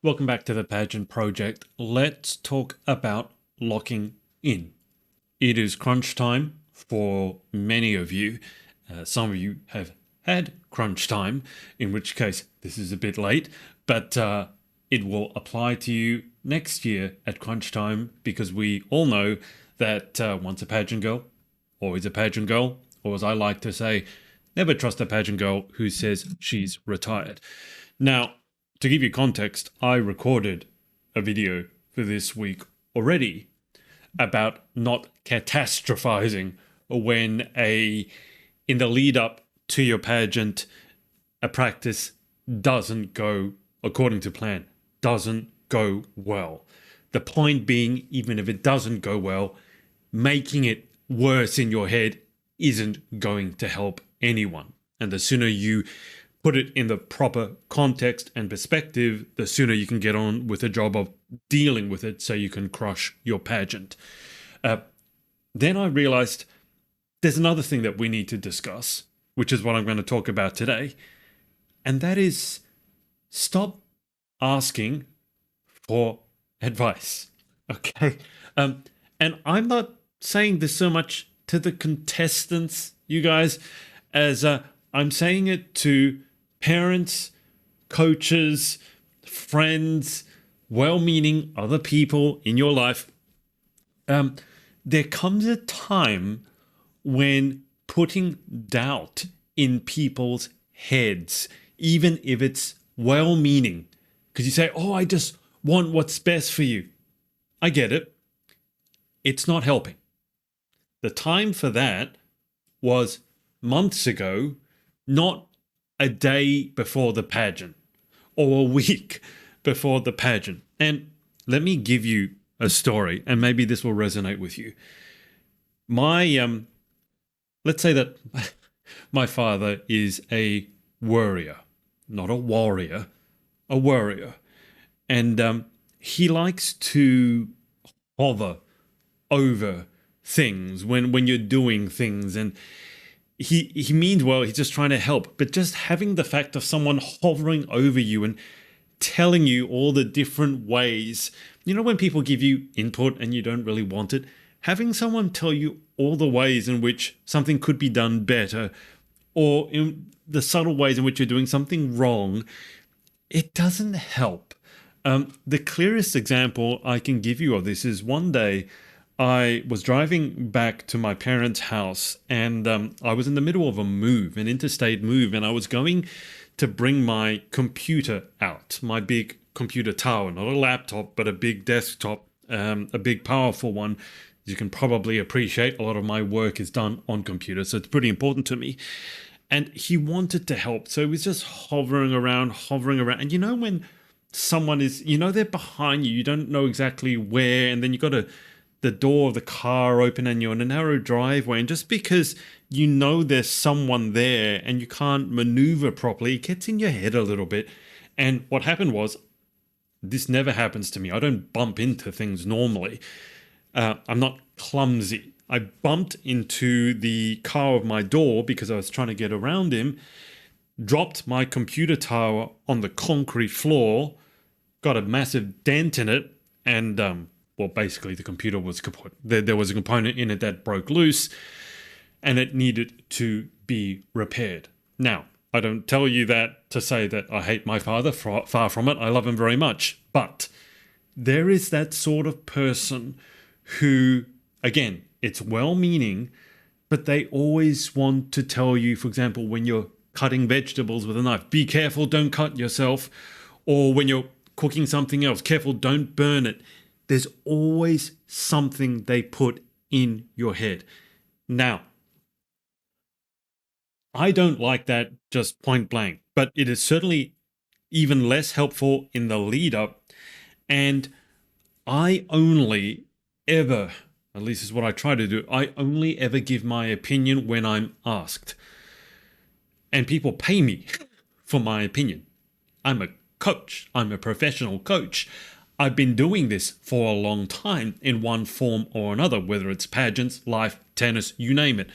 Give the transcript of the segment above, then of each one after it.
Welcome back to the Pageant Project. Let's talk about locking in. It is crunch time for many of you. Some of you have had crunch time, in which case this is a bit late, but it will apply to you next year at crunch time because we all know that once a pageant girl, always a pageant girl, or as I like to say, never trust a pageant girl who says she's retired. Now, to give you context, I recorded a video for this week already about not catastrophizing when in the lead up to your pageant, a practice doesn't go according to plan, doesn't go well. The point being, even if it doesn't go well, making it worse in your head isn't going to help anyone. And the sooner you put it in the proper context and perspective, the sooner you can get on with the job of dealing with it so you can crush your pageant. Then I realized there's another thing that we need to discuss, which is what I'm going to talk about today. And that is stop asking for advice. Okay. And I'm not saying this so much to the contestants, you guys, as I'm saying it to parents, coaches, friends, well-meaning other people in your life. There comes a time when putting doubt in people's heads, even if it's well-meaning, because you say, oh, I just want what's best for you. I get it. It's not helping. The time for that was months ago, not a day before the pageant or a week before the pageant. And let me give you a story, and maybe this will resonate with you. Let's say that my father is a worrier, not a warrior, a worrier. And he likes to hover over things when you're doing things, and he means well, he's just trying to help, but just having the fact of someone hovering over you and telling you all the different ways, when people give you input and you don't really want it, having someone tell you all the ways in which something could be done better, or in the subtle ways in which you're doing something wrong, it doesn't help. The clearest example I can give you of this is one day I was driving back to my parents' house, and I was in the middle of an interstate move, and I was going to bring my computer out, my big computer tower, not a laptop, but a big desktop, a big powerful one. As you can probably appreciate, a lot of my work is done on computers, so it's pretty important to me. And he wanted to help, so he was just hovering around. And when someone is, they're behind you, you don't know exactly where, and then you got the door of the car open and you're in a narrow driveway, and just because there's someone there and you can't maneuver properly, it gets in your head a little bit. And what happened was, this never happens to me. I don't bump into things normally. I'm not clumsy. I bumped into the car of my door because I was trying to get around him, dropped my computer tower on the concrete floor, got a massive dent in it, and basically the computer was kaput. There was a component in it that broke loose, and it needed to be repaired. Now, I don't tell you that to say that I hate my father, far from it. I love him very much. But there is that sort of person who, again, it's well-meaning, but they always want to tell you, for example, when you're cutting vegetables with a knife, be careful, don't cut yourself. Or when you're cooking something else, careful, don't burn it. There's always something they put in your head. Now, I don't like that just point blank, but it is certainly even less helpful in the lead up. And I only ever, at least is what I try to do, I only ever give my opinion when I'm asked. And people pay me for my opinion. I'm a coach. I'm a professional coach. I've been doing this for a long time in one form or another, whether it's pageants, life, tennis, you name it.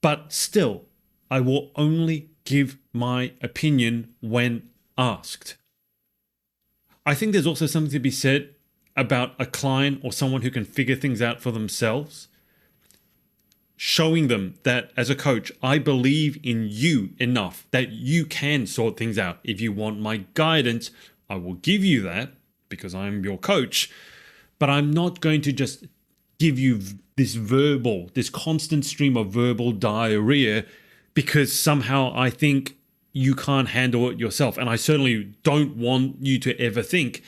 But still, I will only give my opinion when asked. I think there's also something to be said about a client or someone who can figure things out for themselves, showing them that as a coach, I believe in you enough that you can sort things out. If you want my guidance, I will give you that because I'm your coach, but I'm not going to just give you this constant stream of verbal diarrhea because somehow I think you can't handle it yourself. And I certainly don't want you to ever think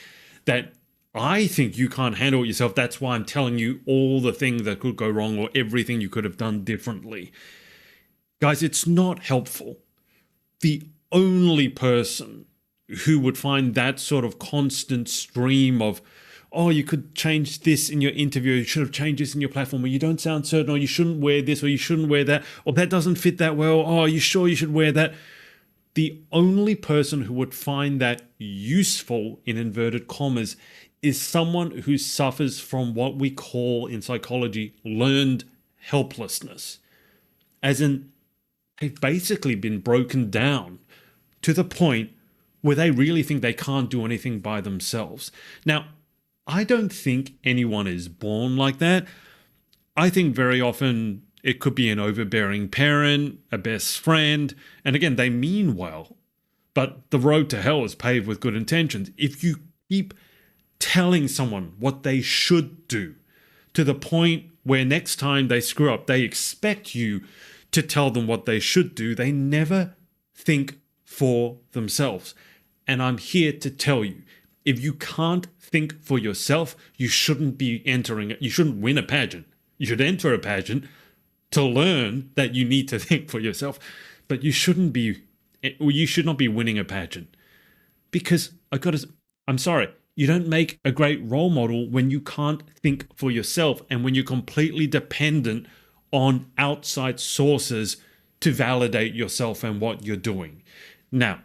that I think you can't handle it yourself. That's why I'm telling you all the things that could go wrong or everything you could have done differently. Guys, it's not helpful. The only person who would find that sort of constant stream of, oh, you could change this in your interview, you should have changed this in your platform, or you don't sound certain, or you shouldn't wear this, or you shouldn't wear that, or that doesn't fit that well, oh, are you sure you should wear that? The only person who would find that useful, in inverted commas, is someone who suffers from what we call in psychology learned helplessness. As in, they've basically been broken down to the point where they really think they can't do anything by themselves. Now, I don't think anyone is born like that. I think very often it could be an overbearing parent, a best friend, and again, they mean well, but the road to hell is paved with good intentions. If you keep telling someone what they should do to the point where next time they screw up, they expect you to tell them what they should do, they never think for themselves. And I'm here to tell you, if you can't think for yourself, you shouldn't be entering it. You shouldn't win a pageant. You should enter a pageant to learn that you need to think for yourself, but you should not be winning a pageant because I'm sorry, you don't make a great role model when you can't think for yourself and when you're completely dependent on outside sources to validate yourself and what you're doing. Now,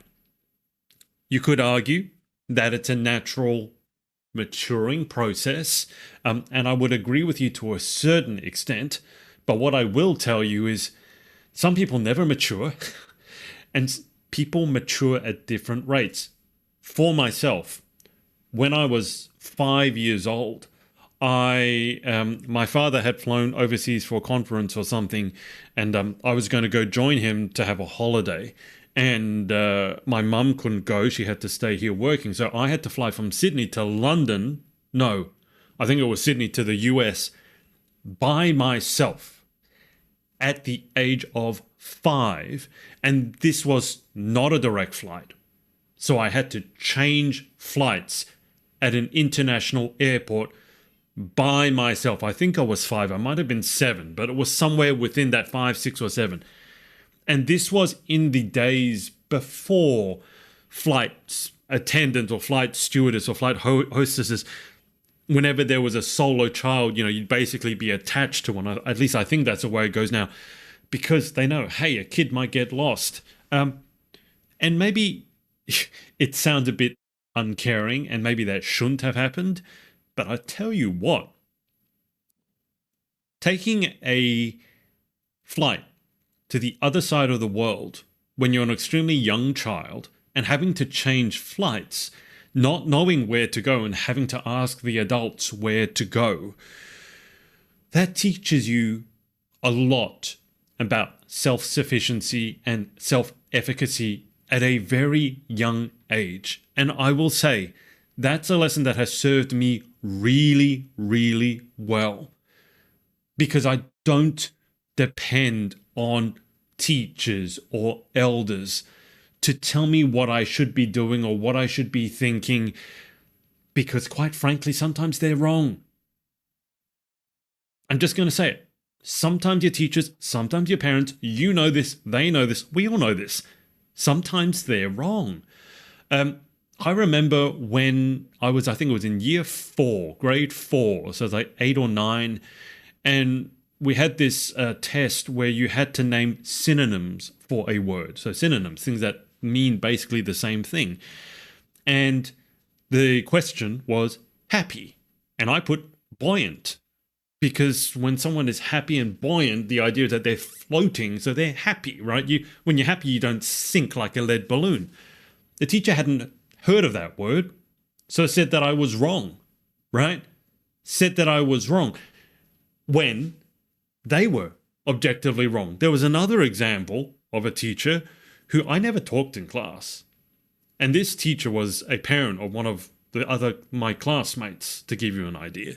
you could argue that it's a natural maturing process, and I would agree with you to a certain extent, but what I will tell you is some people never mature, and people mature at different rates. For myself, when I was 5 years old, my father had flown overseas for a conference or something, and I was going to go join him to have a holiday. And my mum couldn't go. She had to stay here working. So I had to fly from Sydney to London. No, I think it was Sydney to the US by myself at the age of 5. And this was not a direct flight. So I had to change flights at an international airport by myself. I think I was 5. I might have been 7, but it was somewhere within that 5, 6, or 7. And this was in the days before flight attendants or flight stewardess or flight hostesses. Whenever there was a solo child, you'd basically be attached to one. At least I think that's the way it goes now, because they know, hey, a kid might get lost. And maybe it sounds a bit uncaring, and maybe that shouldn't have happened. But I tell you what, taking a flight to the other side of the world when you're an extremely young child and having to change flights, not knowing where to go and having to ask the adults where to go, that teaches you a lot about self-sufficiency and self-efficacy at a very young age. And I will say, that's a lesson that has served me really, really well, because I don't depend on teachers or elders to tell me what I should be doing or what I should be thinking, because quite frankly, sometimes they're wrong. I'm just going to say it. Sometimes your teachers, sometimes your parents, you know this, they know this, we all know this. Sometimes they're wrong. I remember when I think it was in year 4, grade 4, so it was like 8 or 9, and we had this test where you had to name synonyms for a word. So synonyms, things that mean basically the same thing. And the question was happy. And I put buoyant, because when someone is happy and buoyant, the idea is that they're floating, so they're happy, right? When you're happy, you don't sink like a lead balloon. The teacher hadn't heard of that word. So said that I was wrong, right? Said that I was wrong when they were objectively wrong. There was another example of a teacher who I never talked in class. And this teacher was a parent of one of my classmates, to give you an idea.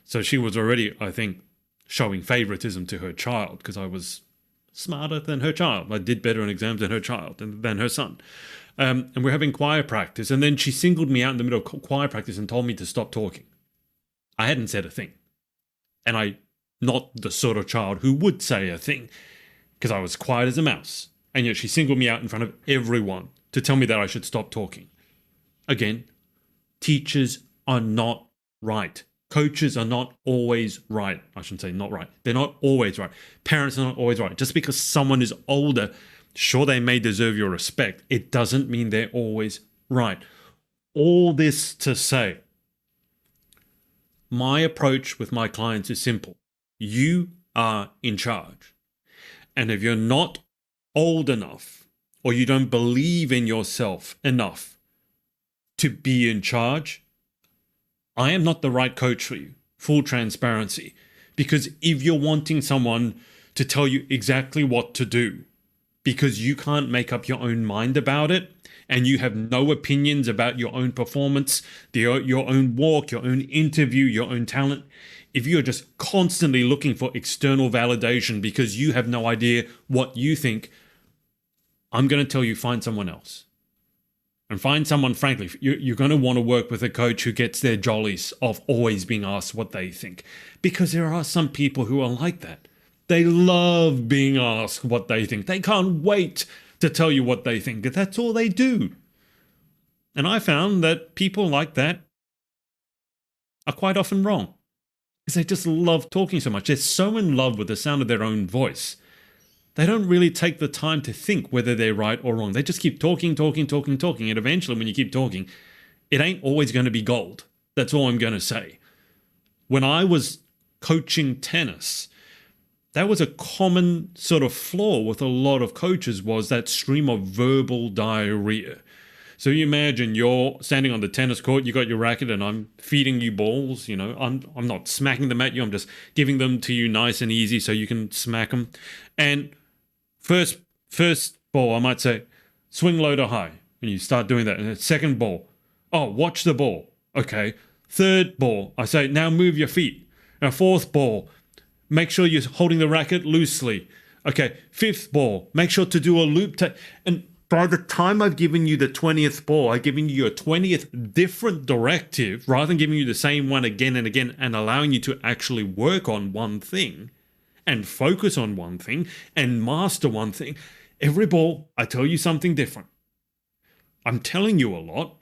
So she was already, I think, showing favoritism to her child because I was smarter than her child. I did better in exams than her child, than her son. And we're having choir practice. And then she singled me out in the middle of choir practice and told me to stop talking. I hadn't said a thing. And I'm not the sort of child who would say a thing because I was quiet as a mouse. And yet she singled me out in front of everyone to tell me that I should stop talking. Again, teachers are not right. Coaches are not always right. I shouldn't say not right. They're not always right. Parents are not always right. Just because someone is older, sure, they may deserve your respect. It doesn't mean they're always right. All this to say, my approach with my clients is simple. You are in charge. And if you're not old enough or you don't believe in yourself enough to be in charge, I am not the right coach for you. Full transparency. Because if you're wanting someone to tell you exactly what to do, because you can't make up your own mind about it, and you have no opinions about your own performance, your own walk, your own interview, your own talent, if you're just constantly looking for external validation because you have no idea what you think, I'm going to tell you, find someone else. And find someone, frankly, you're going to want to work with a coach who gets their jollies of always being asked what they think. Because there are some people who are like that. They love being asked what they think. They can't wait to tell you what they think. That's all they do. And I found that people like that are quite often wrong. Because they just love talking so much. They're so in love with the sound of their own voice. They don't really take the time to think whether they're right or wrong. They just keep talking. And eventually, when you keep talking, it ain't always going to be gold. That's all I'm going to say. When I was coaching tennis, that was a common sort of flaw with a lot of coaches, was that stream of verbal diarrhea. So you imagine you're standing on the tennis court, you got your racket, and I'm feeding you balls. You know, I'm not smacking them at you. I'm just giving them to you nice and easy so you can smack them. And First ball, I might say, swing low to high. And you start doing that. And then second ball, oh, watch the ball. Okay. Third ball, I say, now move your feet. Now fourth ball, make sure you're holding the racket loosely. Okay. Fifth ball, make sure to do a loop. And by the time I've given you the 20th ball, I've given you your 20th different directive, rather than giving you the same one again and again and allowing you to actually work on one thing and focus on one thing and master one thing. Every ball, I tell you something different. I'm telling you a lot.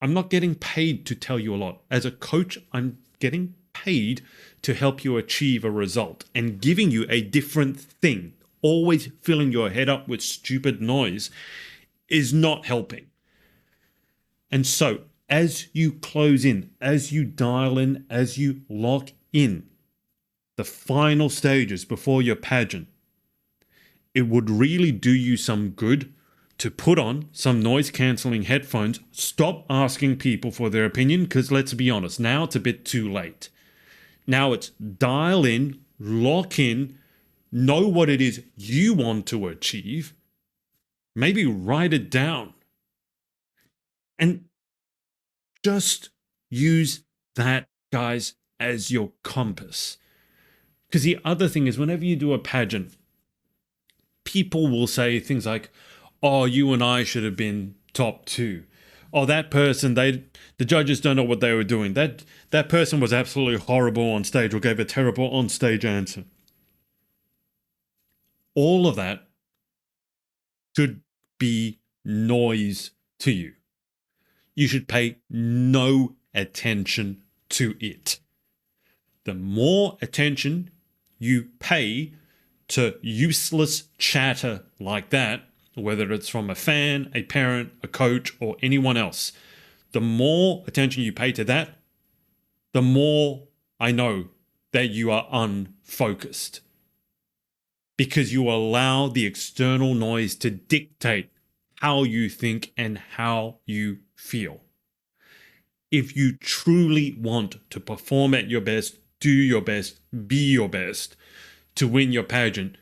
I'm not getting paid to tell you a lot. As a coach, I'm getting paid to help you achieve a result, and giving you a different thing, always filling your head up with stupid noise, is not helping. And so, as you close in, as you dial in, as you lock in, the final stages before your pageant, it would really do you some good to put on some noise-cancelling headphones. Stop asking people for their opinion, because let's be honest, now it's a bit too late. Now it's dial in, lock in, know what it is you want to achieve, maybe write it down, and just use that, guys, as your compass. Because the other thing is, whenever you do a pageant, people will say things like, oh, you and I should have been top 2. Oh, that person, the judges don't know what they were doing. That person was absolutely horrible on stage or gave a terrible on-stage answer. All of that should be noise to you. You should pay no attention to it. The more attention you pay to useless chatter like that, whether it's from a fan, a parent, a coach, or anyone else, the more attention you pay to that, the more I know that you are unfocused. Because you allow the external noise to dictate how you think and how you feel. if you truly want to perform at your best, do your best, be your best to win your pageant,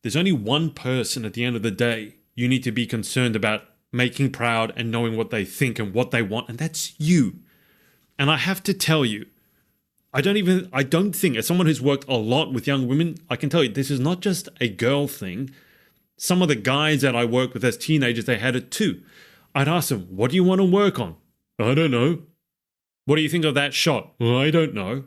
there's only one person at the end of the day you need to be concerned about making proud and knowing what they think and what they want, and that's you. And I have to tell you, I don't think, as someone who's worked a lot with young women, I can tell you this is not just a girl thing. Some of the guys that I worked with as teenagers, they had it too. I'd ask them, what do you want to work on? I don't know. What do you think of that shot? Well, I don't know.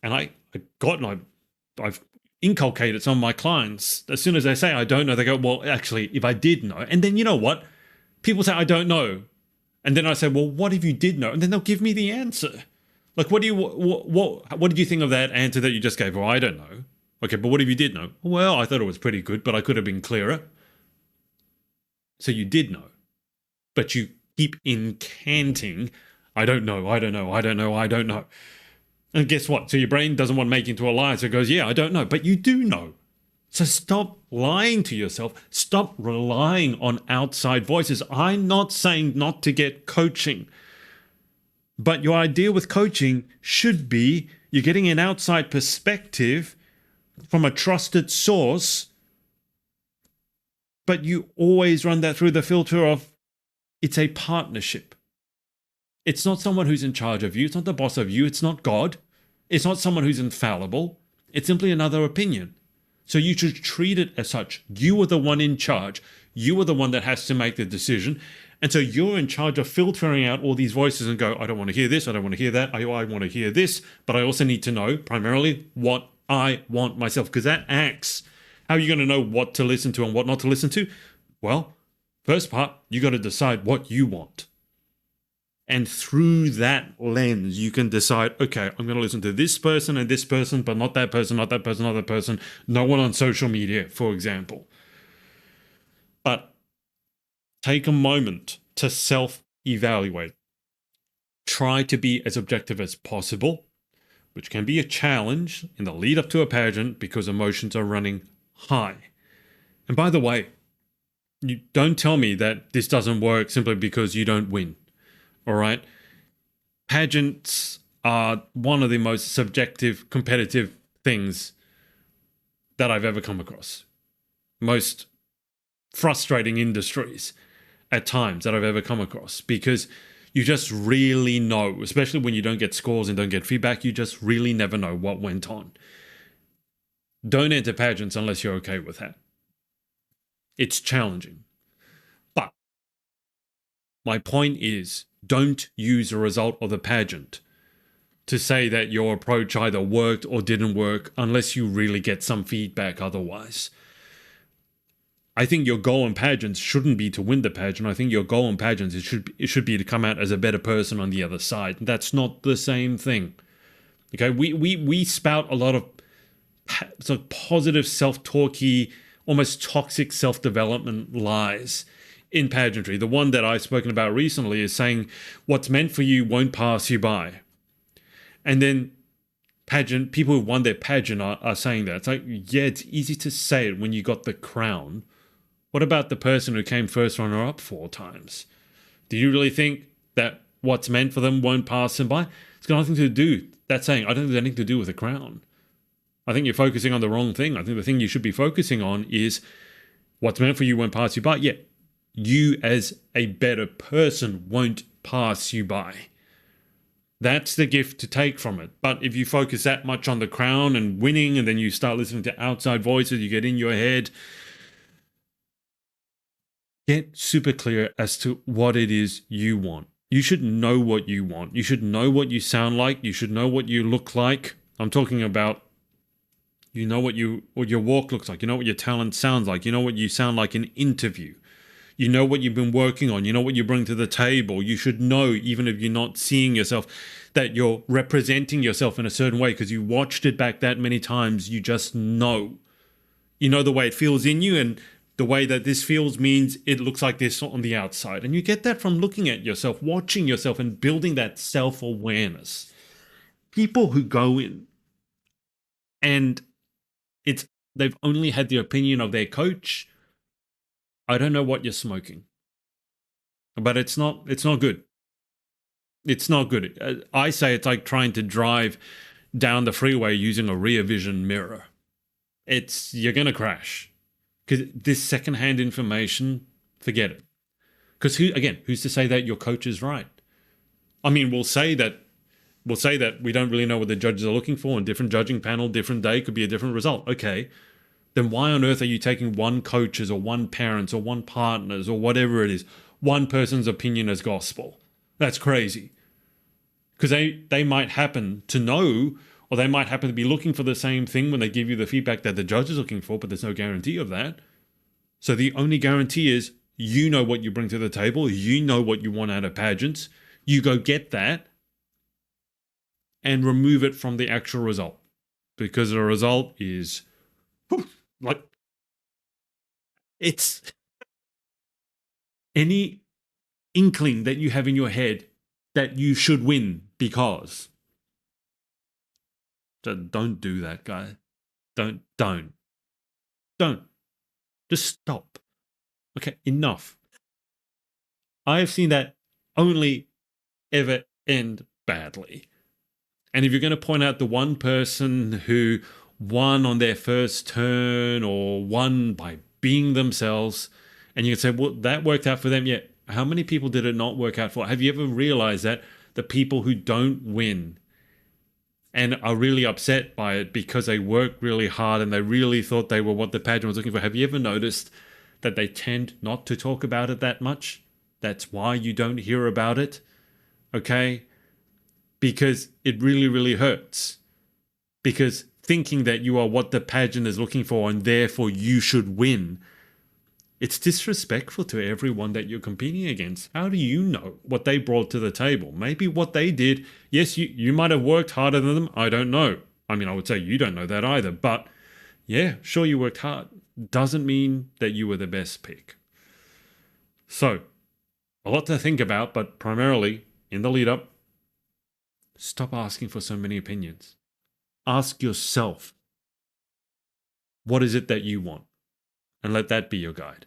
And I've inculcated some of my clients. As soon as they say, I don't know, they go, well, actually, if I did know. And then you know what? People say, I don't know. And then I say, well, what if you did know? And then they'll give me the answer. Like, what did you think of that answer that you just gave? Well, I don't know. Okay, but what if you did know? Well, I thought it was pretty good, but I could have been clearer. So you did know. But you keep incanting, I don't know, I don't know, I don't know, I don't know. And guess what? So your brain doesn't want to make you into a liar, so it goes, yeah, I don't know, but you do know. So stop lying to yourself. Stop relying on outside voices. I'm not saying not to get coaching, but your idea with coaching should be you're getting an outside perspective from a trusted source, but you always run that through the filter of it's a partnership. It's not someone who's in charge of you. It's not the boss of you. It's not God. It's not someone who's infallible. It's simply another opinion. So you should treat it as such. You are the one in charge. You are the one that has to make the decision. And so you're in charge of filtering out all these voices and go, I don't want to hear this. I don't want to hear that. I want to hear this. But I also need to know primarily what I want myself, because that acts. How are you going to know what to listen to and what not to listen to? Well, first part, you got to decide what you want. And through that lens, you can decide, okay, I'm going to listen to this person and this person, but not that person, not that person, not that person. No one on social media, for example. But take a moment to self-evaluate. Try to be as objective as possible, which can be a challenge in the lead up to a pageant because emotions are running high. And by the way, you don't tell me that this doesn't work simply because you don't win. All right. Pageants are one of the most subjective, competitive things that I've ever come across. Most frustrating industries at times that I've ever come across, because you just really know, especially when you don't get scores and don't get feedback, you just really never know what went on. Don't enter pageants unless you're okay with that. It's challenging. But my point is, don't use the result of the pageant to say that your approach either worked or didn't work unless you really get some feedback otherwise. I think your goal in pageants shouldn't be to win the pageant. I think your goal in pageants it should be to come out as a better person on the other side. That's not the same thing. Okay, we spout a lot of sort of positive self-talky, almost toxic self-development lies in pageantry. The one that I've spoken about recently is saying what's meant for you won't pass you by. And then people who won their pageant are saying that. It's like, yeah, it's easy to say it when you got the crown. What about the person who came first runner-up 4 times? Do you really think that what's meant for them won't pass them by? It's got nothing to do. That's saying, I don't think there's anything to do with the crown. I think you're focusing on the wrong thing. I think the thing you should be focusing on is what's meant for you won't pass you by. Yeah, you as a better person won't pass you by. That's the gift to take from it. But if you focus that much on the crown and winning, and then you start listening to outside voices, you get in your head, get super clear as to what it is you want. You should know what you want. You should know what you sound like. You should know what you look like. I'm talking about, you know what your walk looks like. You know what your talent sounds like. You know what you sound like in interview. You know what you've been working on. You know what you bring to the table. You should know, even if you're not seeing yourself, that you're representing yourself in a certain way because you watched it back that many times. You just know. You know the way it feels in you, and the way that this feels means it looks like this on the outside. And you get that from looking at yourself, watching yourself, and building that self-awareness. People who go in and they've only had the opinion of their coach, I don't know what you're smoking. But it's not good. It's not good. I say it's like trying to drive down the freeway using a rear vision mirror. You're going to crash because this secondhand information, forget it. Because who's to say that your coach is right? I mean, we'll say that we don't really know what the judges are looking for, and different judging panel, different day could be a different result. Okay, then why on earth are you taking one coach's or one parent's or one partner's or whatever it is, one person's opinion as gospel? That's crazy. Because they might happen to know, or they might happen to be looking for the same thing when they give you the feedback that the judge is looking for, but there's no guarantee of that. So the only guarantee is you know what you bring to the table, you know what you want out of pageants, you go get that and remove it from the actual result. Because the result is like, it's any inkling that you have in your head that you should win because. So don't do that, guy. Don't. Just stop. Okay, enough. I have seen that only ever end badly. And if you're going to point out the one person who won on their first turn or won by being themselves, and you can say, well, that worked out for them. Yeah, how many people did it not work out for? Have you ever realized that the people who don't win and are really upset by it because they worked really hard and they really thought they were what the pageant was looking for, have you ever noticed that they tend not to talk about it that much? That's why you don't hear about it, okay? Because it really, really hurts. Because thinking that you are what the pageant is looking for and therefore you should win, it's disrespectful to everyone that you're competing against. How do you know what they brought to the table? Maybe what they did, yes, you might have worked harder than them. I don't know. I mean, I would say you don't know that either. But yeah, sure, you worked hard. Doesn't mean that you were the best pick. So, a lot to think about, but primarily in the lead up, stop asking for so many opinions. Ask yourself, what is it that you want? And let that be your guide.